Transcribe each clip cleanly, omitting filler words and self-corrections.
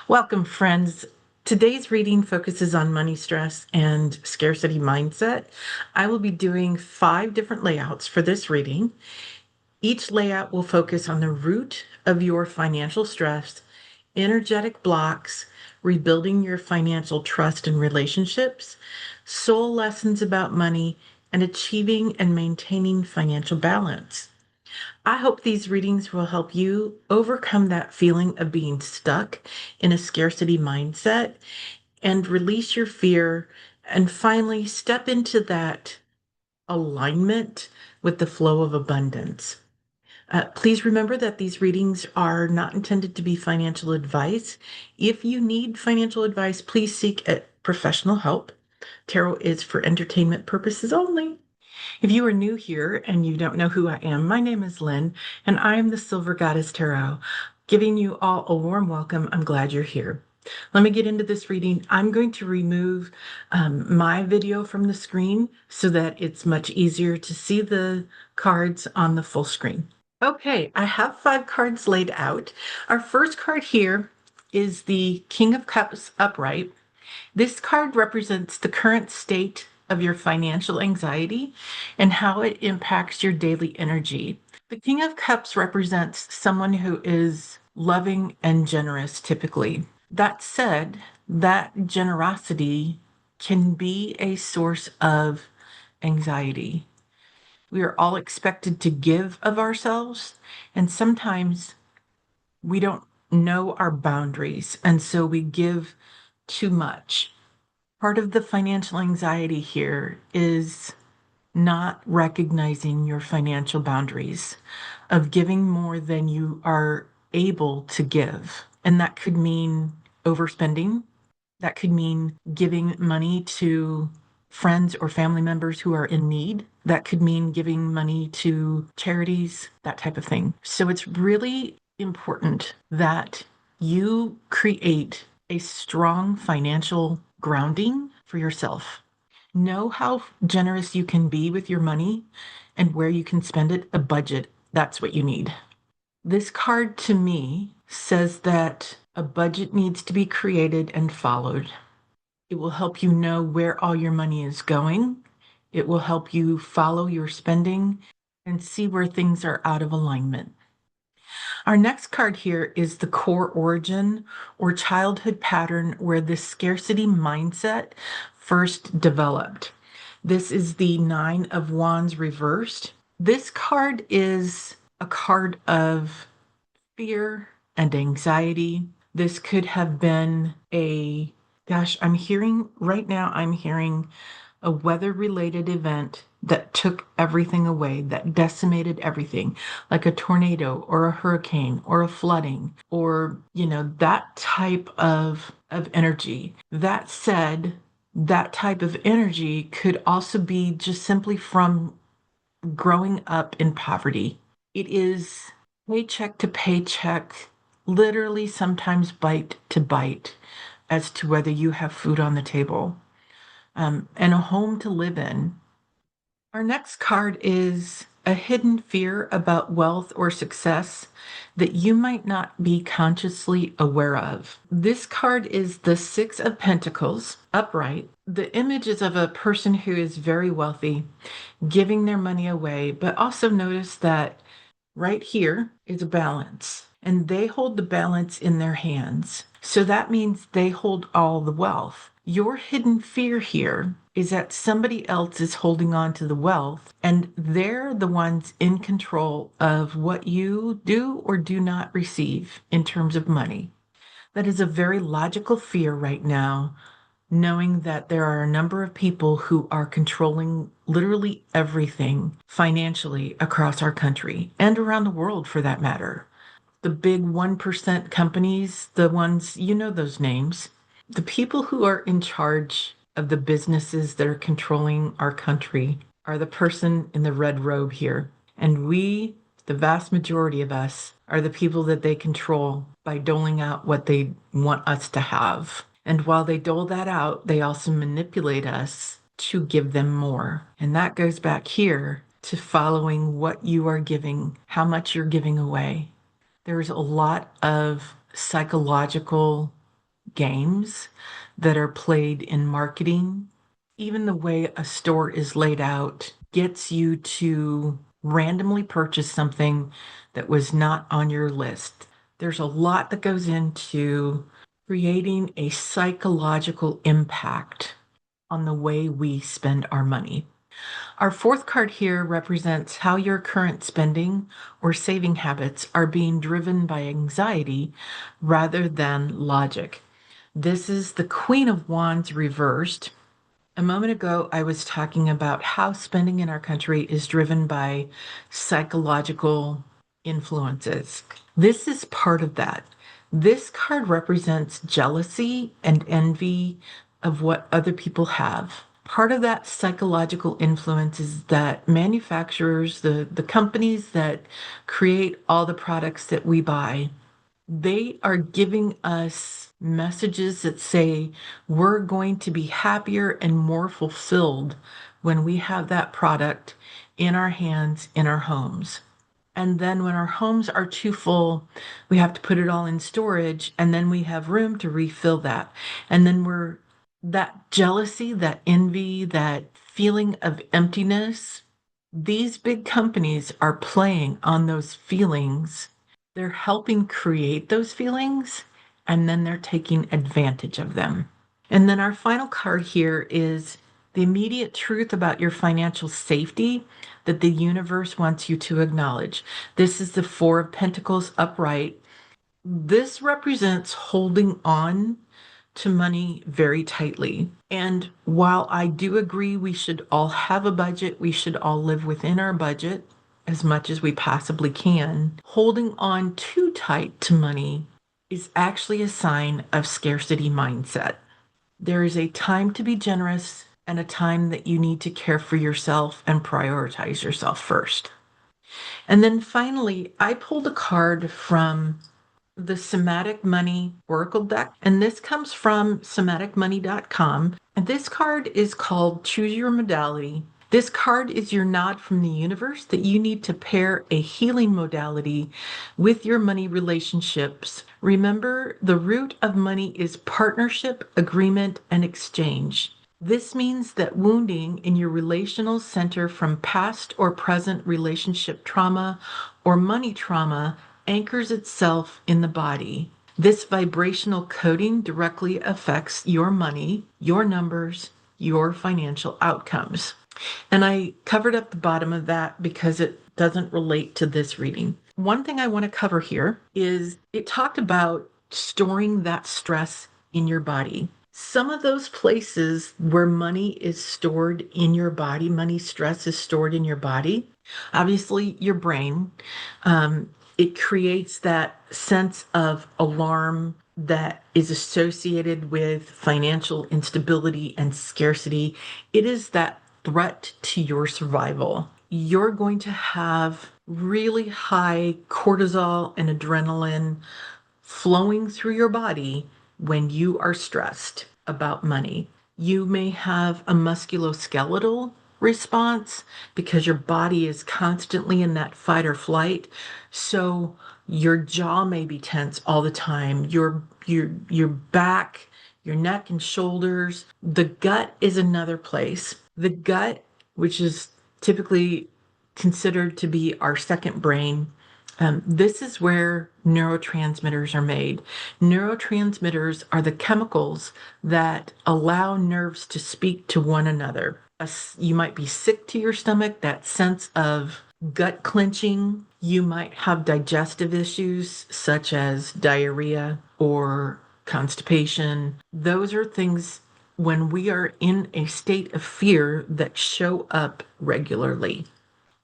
Welcome, friends. Today's reading focuses on money stress and scarcity mindset. I will be doing 5 different layouts for this reading. Each layout will focus on the root of your financial stress, energetic blocks, rebuilding your financial trust and relationships, soul lessons about money, and achieving and maintaining financial balance. I hope these readings will help you overcome that feeling of being stuck in a scarcity mindset and release your fear and finally step into that alignment with the flow of abundance. Please remember that these readings are not intended to be financial advice. If you need financial advice, please seek professional help. Tarot is for entertainment purposes only. If you are new here and you don't know who I am, my name is Lynn, and I am the Silver Goddess Tarot, giving you all a warm welcome. I'm glad you're here. Let me get into this reading. I'm going to remove my video from the screen so that it's much easier to see the cards on the full screen. Okay, I have 5 cards laid out. Our first card here is the King of Cups upright. This card represents the current state of your financial anxiety and how it impacts your daily energy. The King of Cups represents someone who is loving and generous typically. That said, that generosity can be a source of anxiety. We are all expected to give of ourselves, and sometimes we don't know our boundaries, and so we give too much. Part of the financial anxiety here is not recognizing your financial boundaries of giving more than you are able to give. And that could mean overspending. That could mean giving money to friends or family members who are in need. That could mean giving money to charities, that type of thing. So it's really important that you create a strong financial grounding for yourself. Know how generous you can be with your money and where you can spend it, a budget. That's what you need. This card to me says that a budget needs to be created and followed. It will help you know where all your money is going. It will help you follow your spending and see where things are out of alignment. Our next card here is the core origin or childhood pattern where this scarcity mindset first developed. This is the Nine of Wands reversed. This card is a card of fear and anxiety. This could have been I'm hearing right now, I'm hearing a weather-related event that took everything away, that decimated everything, like a tornado or a hurricane or a flooding or, that type of energy. That said, that type of energy could also be just simply from growing up in poverty. It is paycheck to paycheck, literally sometimes bite to bite as to whether you have food on the table and a home to live in. Our next card is a hidden fear about wealth or success that you might not be consciously aware of. This card is the Six of Pentacles, upright. The image is of a person who is very wealthy, giving their money away, but also notice that right here is a balance, and they hold the balance in their hands. So that means they hold all the wealth. Your hidden fear here is that somebody else is holding on to the wealth, and they're the ones in control of what you do or do not receive in terms of money. That is a very logical fear right now, knowing that there are a number of people who are controlling literally everything financially across our country and around the world for that matter. The big 1% companies, the ones, those names, the people who are in charge of the businesses that are controlling our country are the person in the red robe here. And we, the vast majority of us, are the people that they control by doling out what they want us to have. And while they dole that out, they also manipulate us to give them more. And that goes back here to following what you are giving, how much you're giving away. There's a lot of psychological games that are played in marketing. Even the way a store is laid out gets you to randomly purchase something that was not on your list. There's a lot that goes into creating a psychological impact on the way we spend our money. Our fourth card here represents how your current spending or saving habits are being driven by anxiety rather than logic. This is the Queen of Wands reversed. A moment ago, I was talking about how spending in our country is driven by psychological influences. This is part of that. This card represents jealousy and envy of what other people have. Part of that psychological influence is that manufacturers, the companies that create all the products that we buy, they are giving us messages that say we're going to be happier and more fulfilled when we have that product in our hands, in our homes. And then when our homes are too full, we have to put it all in storage, and then we have room to refill that. And then that jealousy, that envy, that feeling of emptiness, these big companies are playing on those feelings. They're helping create those feelings, and then they're taking advantage of them. And then our final card here is the immediate truth about your financial safety that the universe wants you to acknowledge. This is the Four of Pentacles upright. This represents holding on to money very tightly. And while I do agree we should all have a budget, we should all live within our budget as much as we possibly can, holding on too tight to money is actually a sign of scarcity mindset. There is a time to be generous and a time that you need to care for yourself and prioritize yourself first. And then finally, I pulled a card from the Somatic Money Oracle deck, and this comes from somaticmoney.com. And this card is called Choose Your Modality. This card is your nod from the universe that you need to pair a healing modality with your money relationships. Remember, the root of money is partnership, agreement, and exchange. This means that wounding in your relational center from past or present relationship trauma or money trauma anchors itself in the body. This vibrational coding directly affects your money, your numbers, your financial outcomes. And I covered up the bottom of that because it doesn't relate to this reading. One thing I want to cover here is it talked about storing that stress in your body. Some of those places where money is stored in your body, money stress is stored in your body, obviously your brain. It creates that sense of alarm that is associated with financial instability and scarcity. It is that threat to your survival. You're going to have really high cortisol and adrenaline flowing through your body when you are stressed about money. You may have a musculoskeletal response because your body is constantly in that fight or flight. So your jaw may be tense all the time. Your back, your neck and shoulders. The gut is another place. The gut, which is typically considered to be our second brain, this is where neurotransmitters are made. Neurotransmitters are the chemicals that allow nerves to speak to one another. You might be sick to your stomach, that sense of gut clenching. You might have digestive issues such as diarrhea or constipation. Those are things when we are in a state of fear that show up regularly.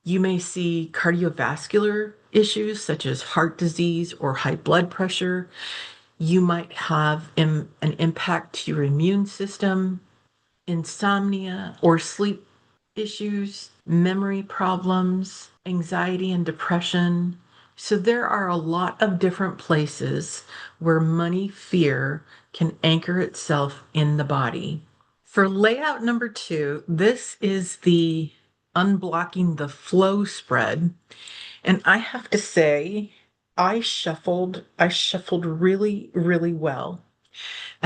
You may see cardiovascular issues such as heart disease or high blood pressure. You might have an impact to your immune system, insomnia or sleep issues, memory problems, anxiety and depression. So there are a lot of different places where money fear can anchor itself in the body. For layout number 2, this is the unblocking the flow spread. And I have to say, I shuffled really, really well.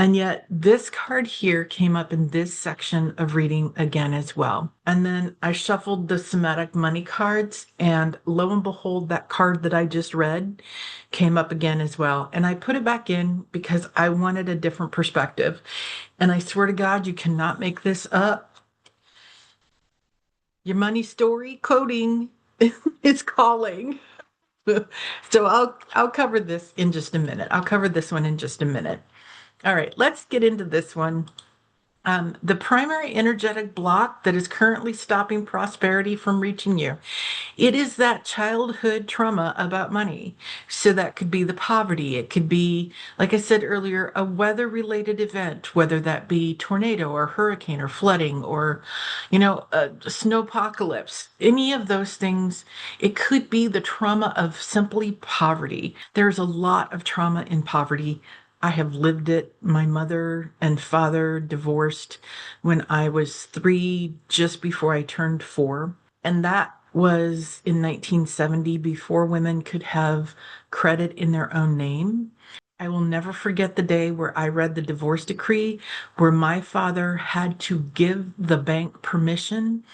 And yet, this card here came up in this section of reading again as well. And then I shuffled the somatic money cards, and lo and behold, that card that I just read came up again as well. And I put it back in because I wanted a different perspective. And I swear to God, you cannot make this up. Your money story coding is calling. So I'll cover this in just a minute. I'll cover this one in just a minute. All right, let's get into this one. The primary energetic block that is currently stopping prosperity from reaching you. It is that childhood trauma about money. So that could be the poverty. It could be, like I said earlier, a weather-related event, whether that be tornado or hurricane or flooding or, a snowpocalypse. Any of those things. It could be the trauma of simply poverty. There's a lot of trauma in poverty. I have lived it. My mother and father divorced when I was 3, just before I turned 4. And that was in 1970, before women could have credit in their own name. I will never forget the day where I read the divorce decree, where my father had to give the bank permission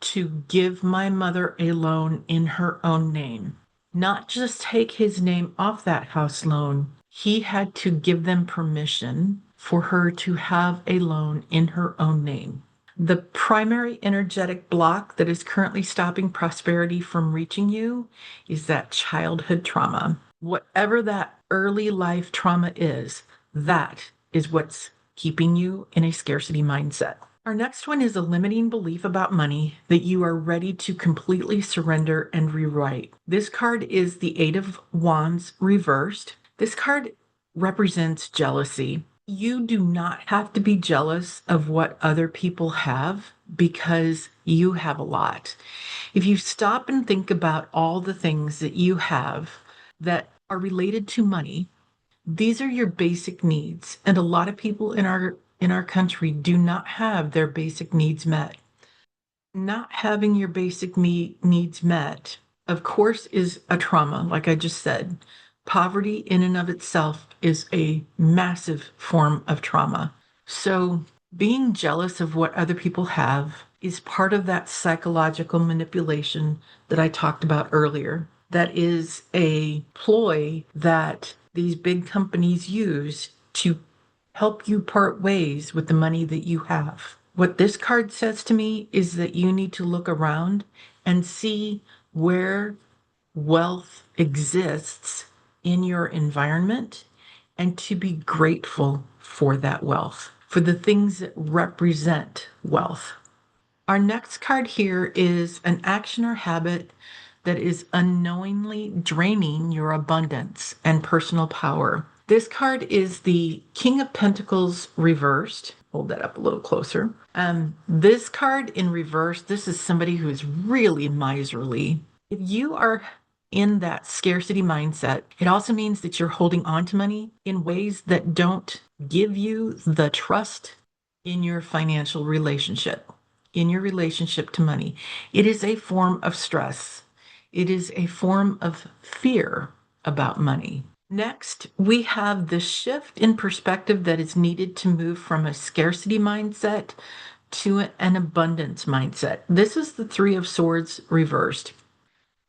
to give my mother a loan in her own name. Not just take his name off that house loan, he had to give them permission for her to have a loan in her own name. The primary energetic block that is currently stopping prosperity from reaching you is that childhood trauma. Whatever that early life trauma is, that is what's keeping you in a scarcity mindset. Our next one is a limiting belief about money that you are ready to completely surrender and rewrite. This card is the Eight of Wands reversed. This card represents jealousy. You do not have to be jealous of what other people have because you have a lot. If you stop and think about all the things that you have that are related to money, these are your basic needs. And a lot of people in our country do not have their basic needs met. Not having your basic needs met, of course, is a trauma, like I just said. Poverty in and of itself is a massive form of trauma. So being jealous of what other people have is part of that psychological manipulation that I talked about earlier. That is a ploy that these big companies use to help you part ways with the money that you have. What this card says to me is that you need to look around and see where wealth exists in your environment and to be grateful for that wealth, for the things that represent wealth. Our next card here is an action or habit that is unknowingly draining your abundance and personal power. This card is the King of Pentacles reversed. Hold that up a little closer. This card in reverse, this is somebody who is really miserly. If you are in that scarcity mindset, it also means that you're holding on to money in ways that don't give you the trust in your financial relationship, in your relationship to money. It is a form of stress. It is a form of fear about money. Next, we have the shift in perspective that is needed to move from a scarcity mindset to an abundance mindset. This is the Three of Swords reversed.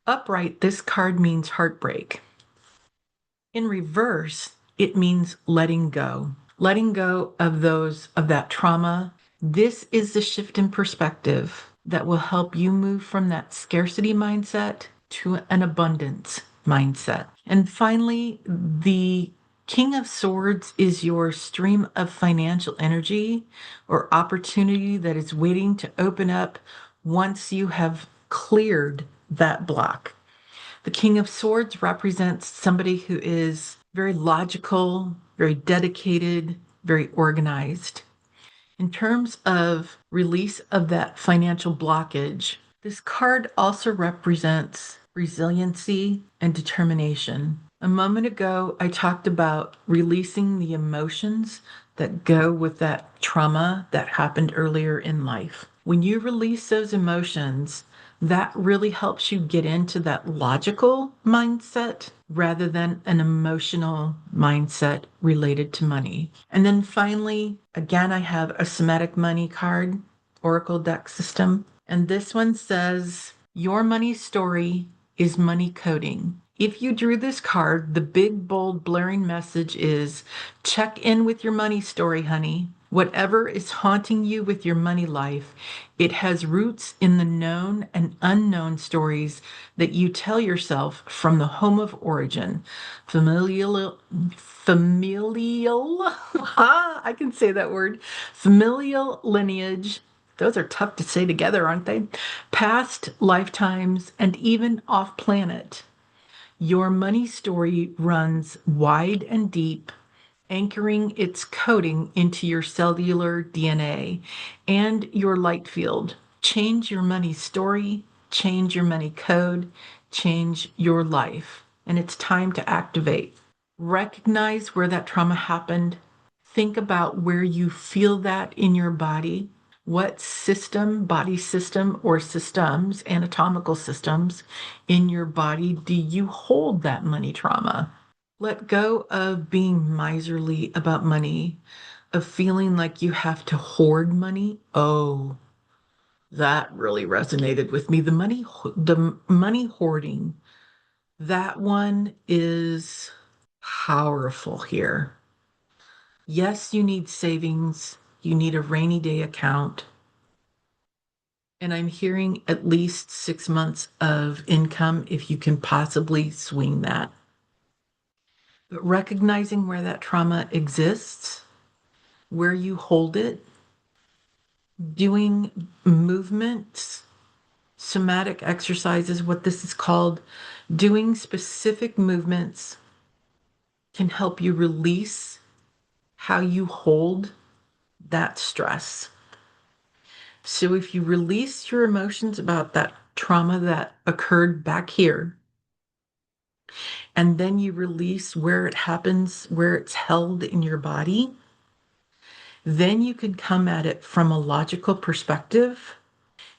Upright, this card means heartbreak. In reverse, it means letting go of that trauma. This is the shift in perspective that will help you move from that scarcity mindset to an abundance mindset. And finally, the King of Swords is your stream of financial energy or opportunity that is waiting to open up once you have cleared that block. The King of Swords represents somebody who is very logical, very dedicated, very organized. In terms of release of that financial blockage, this card also represents resiliency and determination. A moment ago, I talked about releasing the emotions that go with that trauma that happened earlier in life. When you release those emotions, That really helps you get into that logical mindset rather than an emotional mindset related to money. And then finally, again, I have a somatic money card, Oracle deck system. And this one says, your money story is money coding. If you drew this card, the big, bold, blaring message is check in with your money story, honey. Whatever is haunting you with your money life, it has roots in the known and unknown stories that you tell yourself from the home of origin. Familial, I can say that word, familial lineage. Those are tough to say together, aren't they? Past lifetimes and even off planet. Your money story runs wide and deep, anchoring its coding into your cellular DNA and your light field. Change your money story, change your money code, change your life. And it's time to activate. Recognize where that trauma happened. Think about where you feel that in your body. What system, body system, or systems, anatomical systems in your body do you hold that money trauma? Let go of being miserly about money, of feeling like you have to hoard money. Oh, that really resonated with me. The money hoarding, that one is powerful here. Yes, you need savings. You need a rainy day account. And I'm hearing at least 6 months of income if you can possibly swing that. But recognizing where that trauma exists, where you hold it, doing movements, somatic exercises, what this is called, doing specific movements can help you release how you hold that stress. So if you release your emotions about that trauma that occurred back here, and then you release where it happens, where it's held in your body, then you can come at it from a logical perspective.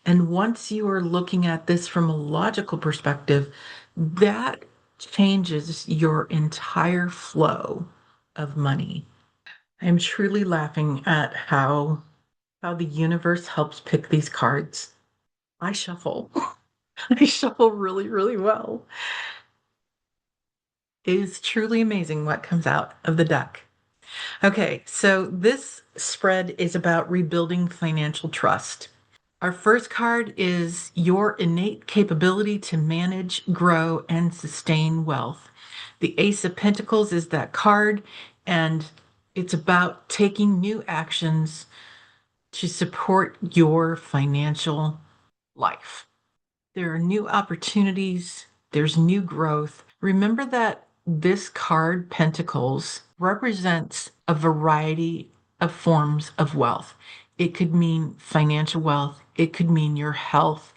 And once you are looking at this from a logical perspective, that changes your entire flow of money. I'm truly laughing at how the universe helps pick these cards. I shuffle. I shuffle really, really well. It is truly amazing what comes out of the deck. Okay, so this spread is about rebuilding financial trust. Our first card is your innate capability to manage, grow, and sustain wealth. The Ace of Pentacles is that card, and it's about taking new actions to support your financial life. There are new opportunities, there's new growth. Remember that this card, Pentacles, represents a variety of forms of wealth. It could mean financial wealth, it could mean your health,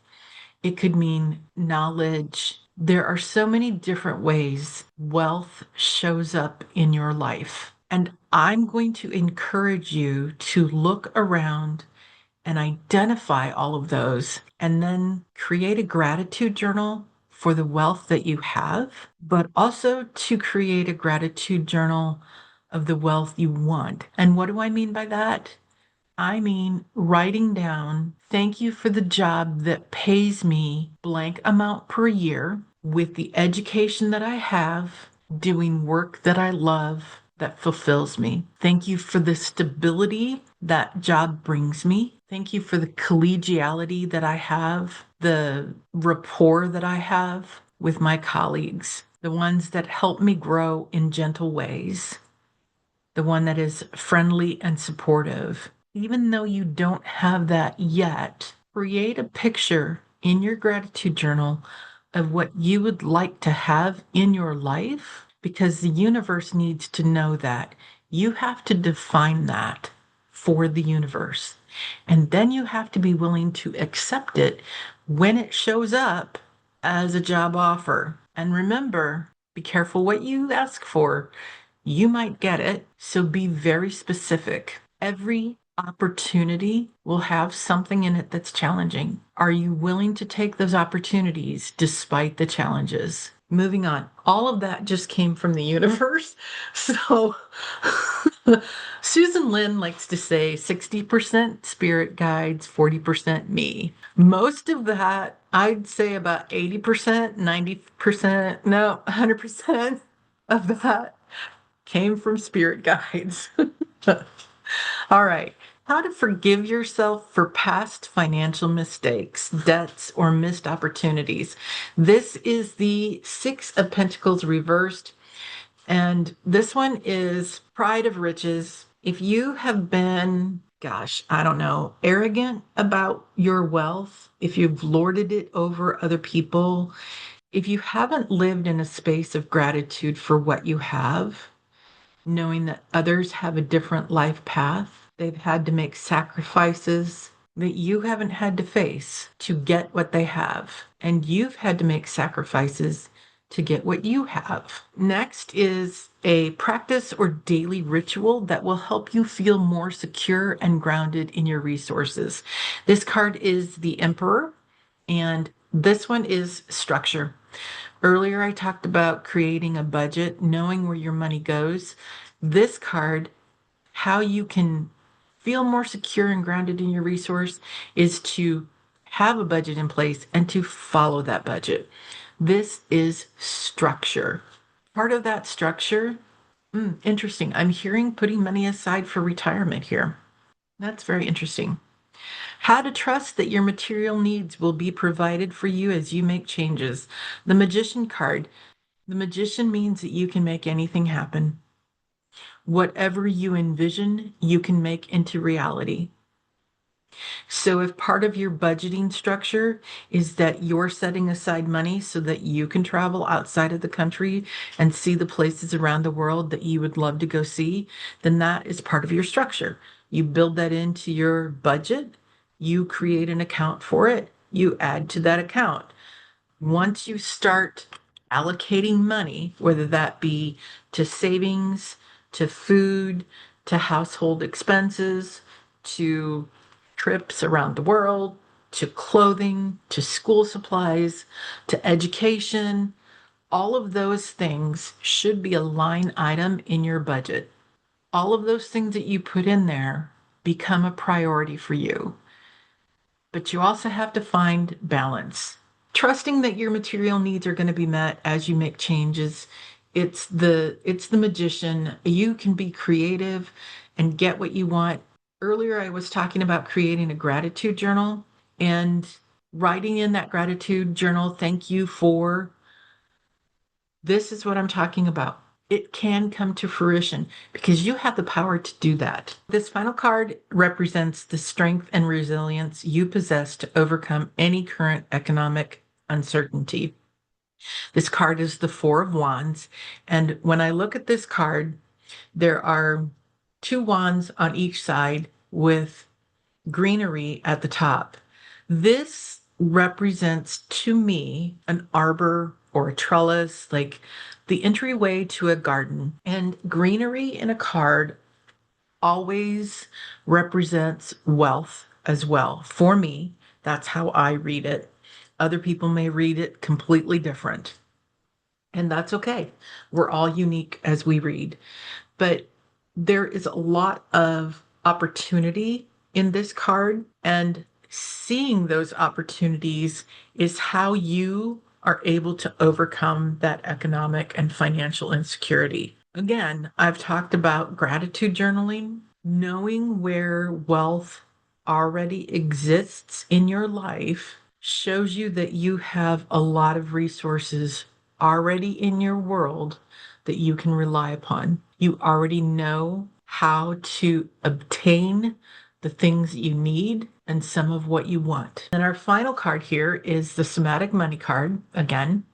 it could mean knowledge. There are so many different ways wealth shows up in your life. And I'm going to encourage you to look around and identify all of those and then create a gratitude journal for the wealth that you have, but also to create a gratitude journal of the wealth you want. And what do I mean by that? I mean writing down, thank you for the job that pays me blank amount per year with the education that I have, doing work that I love that fulfills me. Thank you for the stability that job brings me. Thank you for the collegiality that I have, the rapport that I have with my colleagues, the ones that help me grow in gentle ways, the one that is friendly and supportive. Even though you don't have that yet, create a picture in your gratitude journal of what you would like to have in your life, because the universe needs to know that. You have to define that for the universe. And then you have to be willing to accept it when it shows up as a job offer. And remember, be careful what you ask for. You might get it, so be very specific. Every Opportunity will have something in it that's challenging. Are you willing to take those opportunities despite the challenges? Moving on. All of that just came from the universe. So Susan Lynn likes to say 60% spirit guides, 40% me. Most of that, I'd say about 80%, 90%, no, 100% of that came from spirit guides. All right. How to forgive yourself for past financial mistakes, debts, or missed opportunities. This is the Six of Pentacles reversed. And this one is pride of riches. If you have been, gosh, I don't know, arrogant about your wealth, if you've lorded it over other people, if you haven't lived in a space of gratitude for what you have, knowing that others have a different life path. They've had to make sacrifices that you haven't had to face to get what they have. And you've had to make sacrifices to get what you have. Next is a practice or daily ritual that will help you feel more secure and grounded in your resources. This card is the Emperor, and this one is structure. Earlier, I talked about creating a budget, knowing where your money goes. This card, how you can feel more secure and grounded in your resource, is to have a budget in place and to follow that budget. This is structure. Part of that structure, interesting. I'm hearing putting money aside for retirement here. That's very interesting. How to trust that your material needs will be provided for you as you make changes. The Magician card. The Magician means that you can make anything happen. Whatever you envision, you can make into reality. So if part of your budgeting structure is that you're setting aside money so that you can travel outside of the country and see the places around the world that you would love to go see, then that is part of your structure. You build that into your budget, you create an account for it, you add to that account. Once you start allocating money, whether that be to savings, to food, to household expenses, to trips around the world, to clothing, to school supplies, to education, all of those things should be a line item in your budget. All of those things that you put in there become a priority for you. But you also have to find balance. Trusting that your material needs are going to be met as you make changes. It's the magician. You can be creative and get what you want. Earlier I was talking about creating a gratitude journal and writing in that gratitude journal, thank you for, this is what I'm talking about. It can come to fruition because you have the power to do that. This final card represents the strength and resilience you possess to overcome any current economic uncertainty. This card is the Four of Wands. And when I look at this card, there are two wands on each side with greenery at the top. This represents to me an arbor or a trellis, like the entryway to a garden. And greenery in a card always represents wealth as well. For me, that's how I read it. Other people may read it completely different. And that's okay. We're all unique as we read. But there is a lot of opportunity in this card, and seeing those opportunities is how you are able to overcome that economic and financial insecurity. Again, I've talked about gratitude journaling, knowing where wealth already exists in your life shows you that you have a lot of resources already in your world that you can rely upon. You already know how to obtain the things that you need and some of what you want. And our final card here is the somatic money card. Again,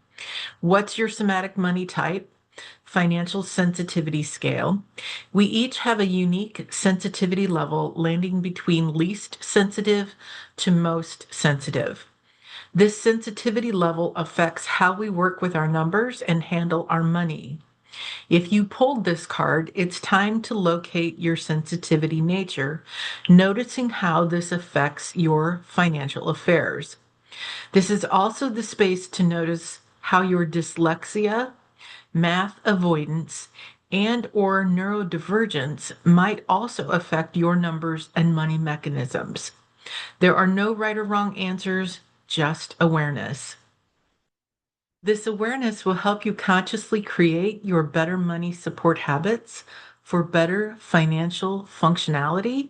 what's your somatic money type? Financial sensitivity scale. We each have a unique sensitivity level landing between least sensitive to most sensitive. This sensitivity level affects how we work with our numbers and handle our money. If you pulled this card, it's time to locate your sensitivity nature, noticing how this affects your financial affairs. This is also the space to notice how your dyslexia, math avoidance, and or neurodivergence might also affect your numbers and money mechanisms. There are no right or wrong answers, just awareness. This awareness will help you consciously create your better money support habits for better financial functionality.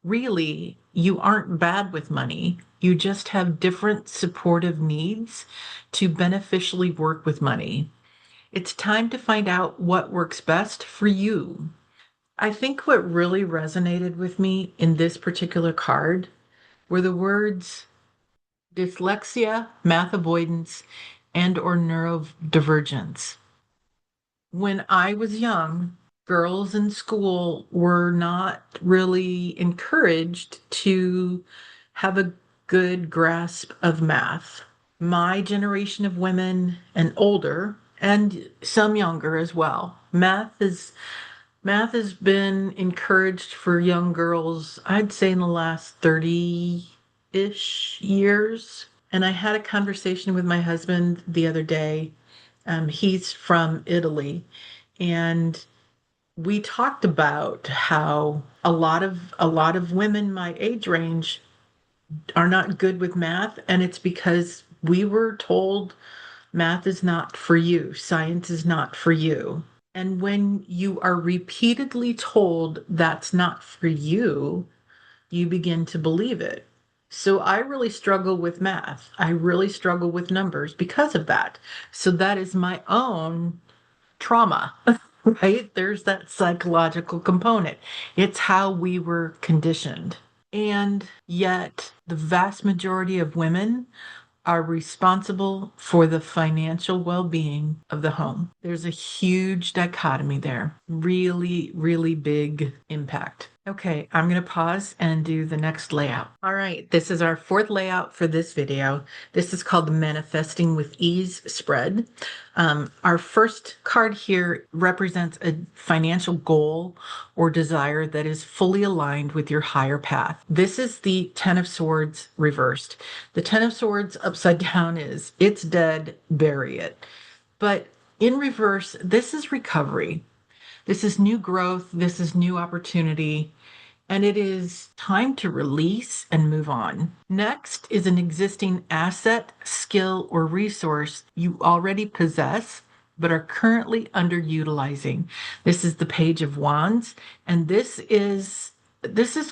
Really, you aren't bad with money. You just have different supportive needs to beneficially work with money. It's time to find out what works best for you. I think what really resonated with me in this particular card were the words dyslexia, math avoidance, and or neurodivergence. When I was young, girls in school were not really encouraged to have a good grasp of math. My generation of women and older, and some younger as well, math has been encouraged for young girls, I'd say in the last 30-ish years. And I had a conversation with my husband the other day. He's from Italy, and we talked about how a lot of women my age range are not good with math, and it's because we were told math is not for you, science is not for you. And when you are repeatedly told that's not for you, you begin to believe it. So I really struggle with math. I really struggle with numbers because of that. So that is my own trauma, right? There's that psychological component. It's how we were conditioned. And yet, the vast majority of women are responsible for the financial well being of the home. There's a huge dichotomy there. Really, really big impact. Okay, I'm going to pause and do the next layout. All right, this is our fourth layout for this video. This is called the Manifesting with Ease spread. Our first card here represents a financial goal or desire that is fully aligned with your higher path. This is the Ten of Swords reversed. The Ten of Swords upside down is it's dead, bury it. But in reverse, this is recovery. This is new growth. This is new opportunity. And it is time to release and move on. Next is an existing asset, skill, or resource you already possess but are currently underutilizing. This is the Page of Wands, and this is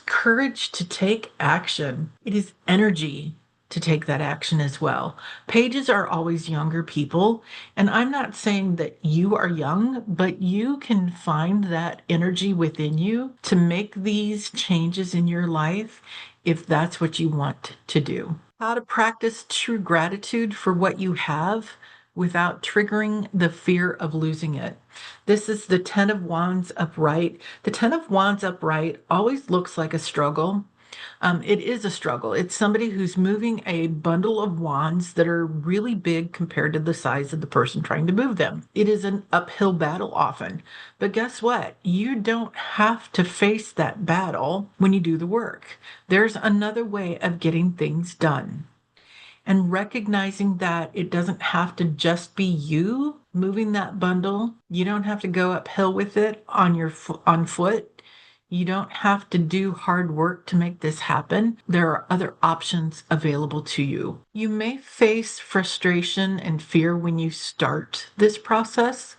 courage to take action. It is energy to take that action as well. Pages are always younger people, and I'm not saying that you are young, but you can find that energy within you to make these changes in your life if that's what you want to do. How to practice true gratitude for what you have without triggering the fear of losing it. This is the Ten of Wands upright. The Ten of Wands upright always looks like a struggle. It is a struggle. It's somebody who's moving a bundle of wands that are really big compared to the size of the person trying to move them. It is an uphill battle often. But guess what? You don't have to face that battle when you do the work. There's another way of getting things done. And recognizing that it doesn't have to just be you moving that bundle. You don't have to go uphill with it on foot. You don't have to do hard work to make this happen. There are other options available to you. You may face frustration and fear when you start this process,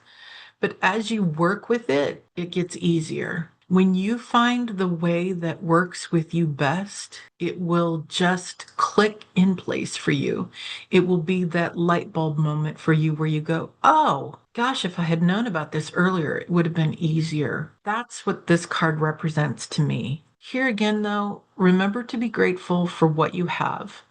but as you work with it, it gets easier. When you find the way that works with you best, it will just click in place for you. It will be that light bulb moment for you where you go, oh, gosh, if I had known about this earlier, it would have been easier. That's what this card represents to me. Here again, though, remember to be grateful for what you have.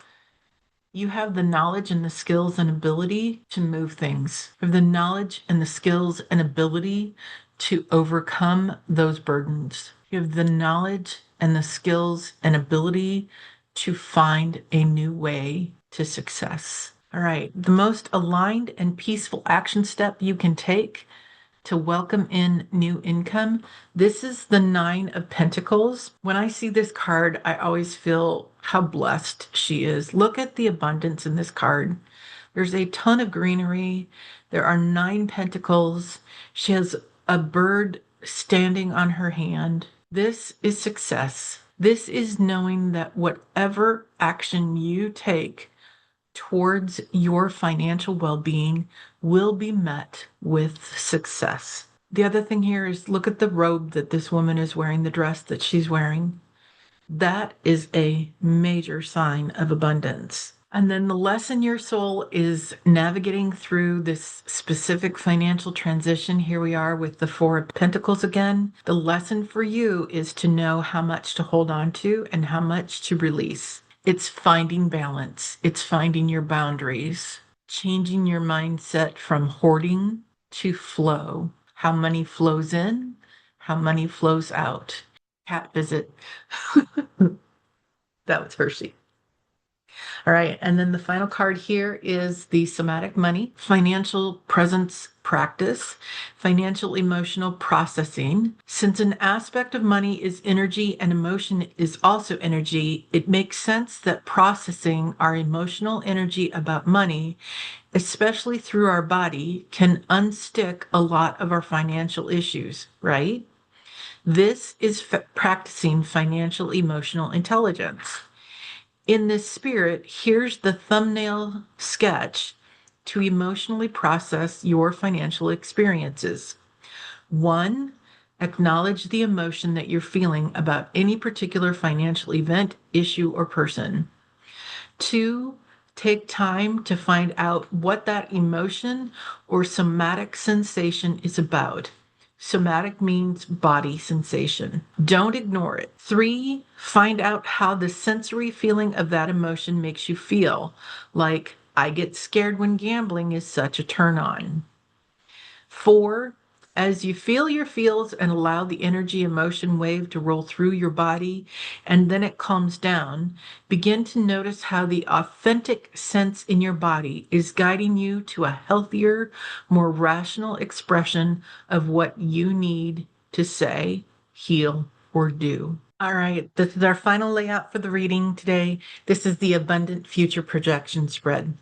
You have the knowledge and the skills and ability to move things. You have the knowledge and the skills and ability to overcome those burdens. You have the knowledge and the skills and ability to find a new way to success. All right, the most aligned and peaceful action step you can take to welcome in new income. This is the Nine of Pentacles. When I see this card, I always feel how blessed she is. Look at the abundance in this card. There's a ton of greenery. There are nine pentacles. She has a bird standing on her hand. This is success. This is knowing that whatever action you take towards your financial well-being will be met with success. The other thing here is look at the robe that this woman is wearing, the dress that she's wearing. That is a major sign of abundance. And then the lesson your soul is navigating through this specific financial transition. Here we are with the Four of Pentacles again. The lesson for you is to know how much to hold on to and how much to release. It's finding balance. It's finding your boundaries, changing your mindset from hoarding to flow. How money flows in, how money flows out. Cat visit. That was Hershey. All right. And then the final card here is the somatic money, financial presence practice, financial emotional processing. Since an aspect of money is energy and emotion is also energy, it makes sense that processing our emotional energy about money, especially through our body, can unstick a lot of our financial issues, right? This is practicing financial emotional intelligence. In this spirit, here's the thumbnail sketch to emotionally process your financial experiences. 1, acknowledge the emotion that you're feeling about any particular financial event, issue, or person. 2, take time to find out what that emotion or somatic sensation is about. Somatic means body sensation. Don't ignore it. 3, find out how the sensory feeling of that emotion makes you feel. Like, I get scared when gambling is such a turn on. 4, as you feel your feels and allow the energy emotion wave to roll through your body, and then it calms down, begin to notice how the authentic sense in your body is guiding you to a healthier, more rational expression of what you need to say, heal, or do. All right, this is our final layout for the reading today. This is the Abundant Future Projection Spread.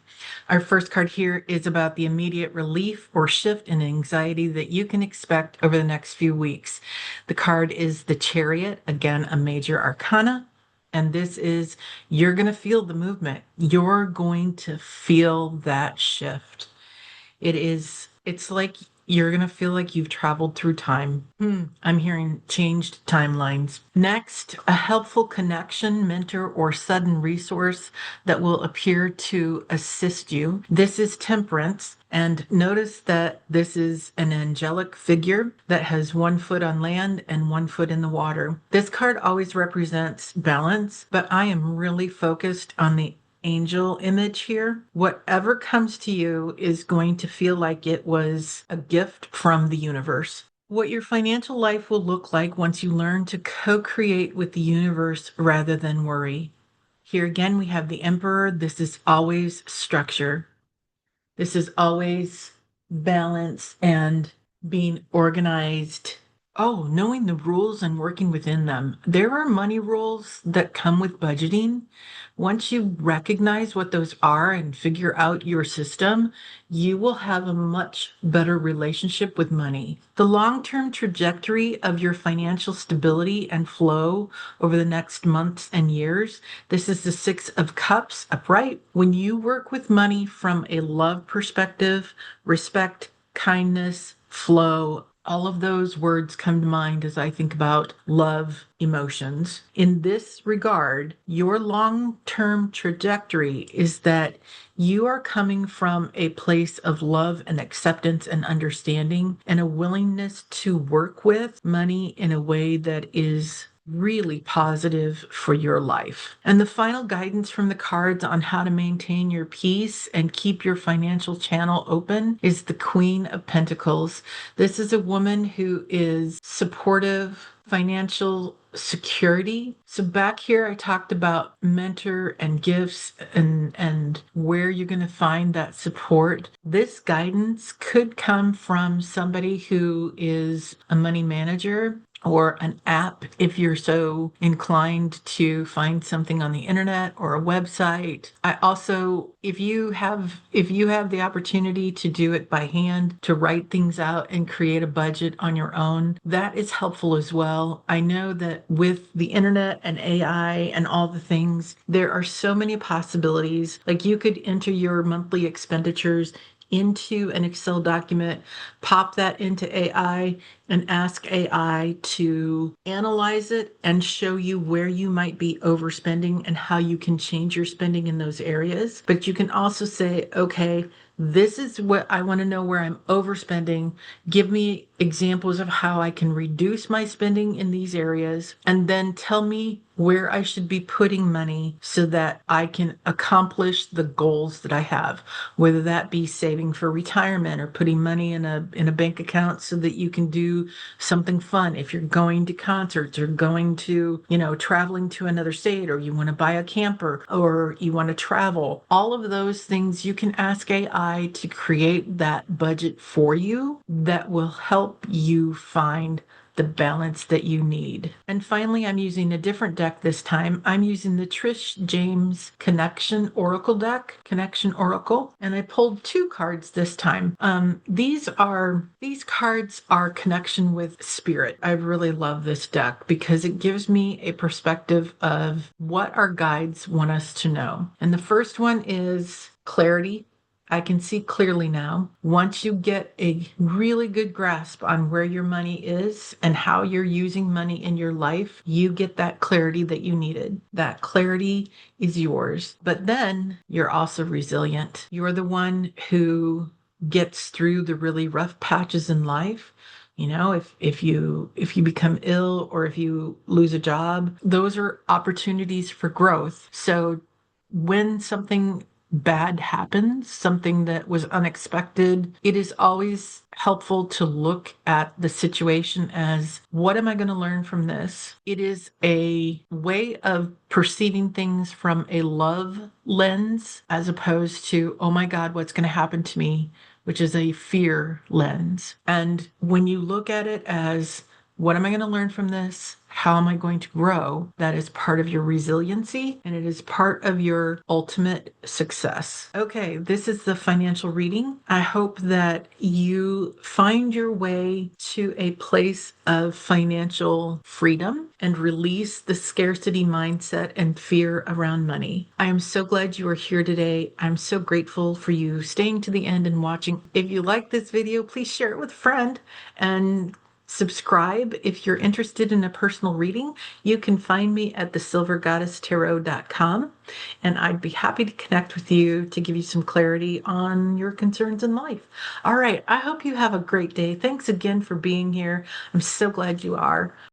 Our first card here is about the immediate relief or shift in anxiety that you can expect over the next few weeks. The card is the Chariot, again, a major arcana. And this is, you're going to feel the movement. You're going to feel that shift. It's like you're going to feel like you've traveled through time. I'm hearing changed timelines. Next, a helpful connection, mentor, or sudden resource that will appear to assist you. This is Temperance. And notice that this is an angelic figure that has one foot on land and one foot in the water. This card always represents balance, but I am really focused on the angel image here. Whatever comes to you is going to feel like it was a gift from the universe. What your financial life will look like once you learn to co-create with the universe rather than worry. Here again, we have the Emperor. This is always structure. This is always balance and being organized. Oh, knowing the rules and working within them. There are money rules that come with budgeting. Once you recognize what those are and figure out your system, you will have a much better relationship with money. The long-term trajectory of your financial stability and flow over the next months and years. This is the Six of Cups upright. When you work with money from a love perspective, respect, kindness, flow, all of those words come to mind as I think about love emotions. In this regard, your long-term trajectory is that you are coming from a place of love and acceptance and understanding and a willingness to work with money in a way that is really positive for your life. And the final guidance from the cards on how to maintain your peace and keep your financial channel open is the Queen of Pentacles. This is a woman who is supportive, financial security. So back here I talked about mentor and gifts and where you're going to find that support. This guidance could come from somebody who is a money manager or an app if you're so inclined to find something on the internet or a website. I also, if you have the opportunity to do it by hand, to write things out and create a budget on your own, that is helpful as well. I know that with the internet and AI and all the things, there are so many possibilities. Like you could enter your monthly expenditures into an Excel document, pop that into AI, and ask AI to analyze it and show you where you might be overspending and how you can change your spending in those areas. But you can also say, okay, this is what I want to know where I'm overspending. Give me examples of how I can reduce my spending in these areas, and then tell me where I should be putting money so that I can accomplish the goals that I have, whether that be saving for retirement or putting money in a bank account so that you can do something fun. If you're going to concerts or going to, traveling to another state, or you want to buy a camper or you want to travel, all of those things you can ask AI to create that budget for you that will help you find the balance that you need. And finally, I'm using a different deck this time. I'm using the Trish James Connection Oracle deck, Connection Oracle, and I pulled two cards this time. These cards are connection with spirit. I really love this deck because it gives me a perspective of what our guides want us to know. And the first one is clarity. I can see clearly now. Once you get a really good grasp on where your money is and how you're using money in your life, you get that clarity that you needed. That clarity is yours. But then you're also resilient. You're the one who gets through the really rough patches in life. If you become ill or if you lose a job, those are opportunities for growth. So when something bad happens, something that was unexpected, it is always helpful to look at the situation as, what am I going to learn from this? It is a way of perceiving things from a love lens as opposed to, oh my God, what's going to happen to me, which is a fear lens. And when you look at it as, what am I going to learn from this? How am I going to grow? That is part of your resiliency, and it is part of your ultimate success. Okay, this is the financial reading. I hope that you find your way to a place of financial freedom and release the scarcity mindset and fear around money. I am so glad you are here today. I'm so grateful for you staying to the end and watching. If you like this video, please share it with a friend and subscribe if you're interested in a personal reading. You can find me at thesilvergoddesstarot.com, and I'd be happy to connect with you to give you some clarity on your concerns in life. All right, I hope you have a great day. Thanks again for being here. I'm so glad you are.